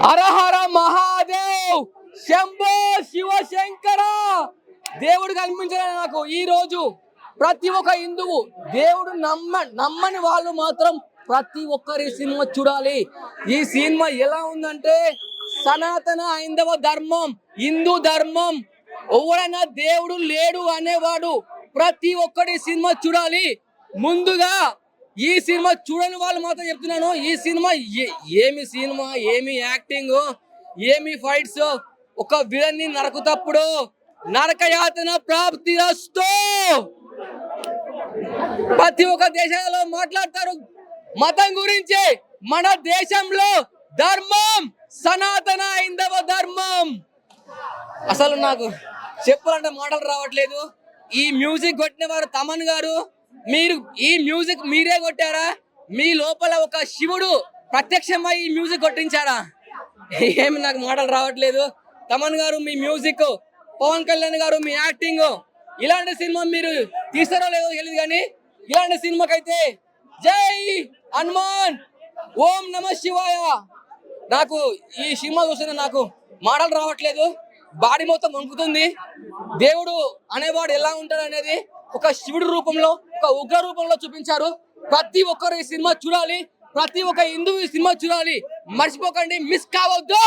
హరహర మహాదేవ్ శంభో శివశంకర. దేవుడు కనిపించాడు నాకు ఈ రోజు. ప్రతి ఒక్క హిందువు దేవుడు నమ్మని వాళ్ళు మాత్రం ప్రతి ఒక్కరి సినిమా చూడాలి. ఈ సినిమా ఎలా ఉందంటే సనాతన హైందవ ధర్మం, హిందూ ధర్మం, ఎవరైనా దేవుడు లేడు అనేవాడు ప్రతి ఒక్కరి సినిమా చూడాలి. ముందుగా ఈ సినిమా చూడని వాళ్ళు మాత్రం చెప్తున్నాను, ఈ సినిమా ఏమి యాక్టింగ్, ఏమి ఫైట్స్. ఒక విలన్ ని నరకుతప్పుడు నరకయాతన ప్రాప్తి వస్తూ ప్రతి ఒక్క దేశాలలో మాట్లాడతారు మతం గురించి. మన దేశంలో ధర్మం సనాతన హైందవ ధర్మం. అసలు నాకు చెప్పాలంటే మాటలు రావట్లేదు. ఈ మ్యూజిక్ కొట్టిన వారు తమన్ గారు, మీరు ఈ మ్యూజిక్ మీరే కొట్టారా? మీ లోపల ఒక శివుడు ప్రత్యక్షమై ఈ మ్యూజిక్ కొట్టించారా? ఏమి నాకు మాటలు రావట్లేదు. తమన్ గారు మీ మ్యూజిక్, పవన్ కళ్యాణ్ గారు మీ యాక్టింగ్, ఇలాంటి సినిమా మీరు తీస్తారో లేదో తెలియదు కానీ ఇలాంటి సినిమాకైతే జై హనుమాన్, ఓం నమ శివాయ. నాకు ఈ సినిమా చూసిన నాకు మాటలు రావట్లేదు, బాడీ మొత్తం వణుకుతుంది. దేవుడు అనేవాడు ఎలా ఉంటాడు అనేది ఒక శివుడి రూపంలో, ఒక ఉగ్ర రూపంలో చూపించారు. ప్రతి ఒక్కరు ఈ సినిమా చూడాలి, ప్రతి ఒక్క హిందువు ఈ సినిమా చూడాలి. మర్చిపోకండి, మిస్ కావద్దు.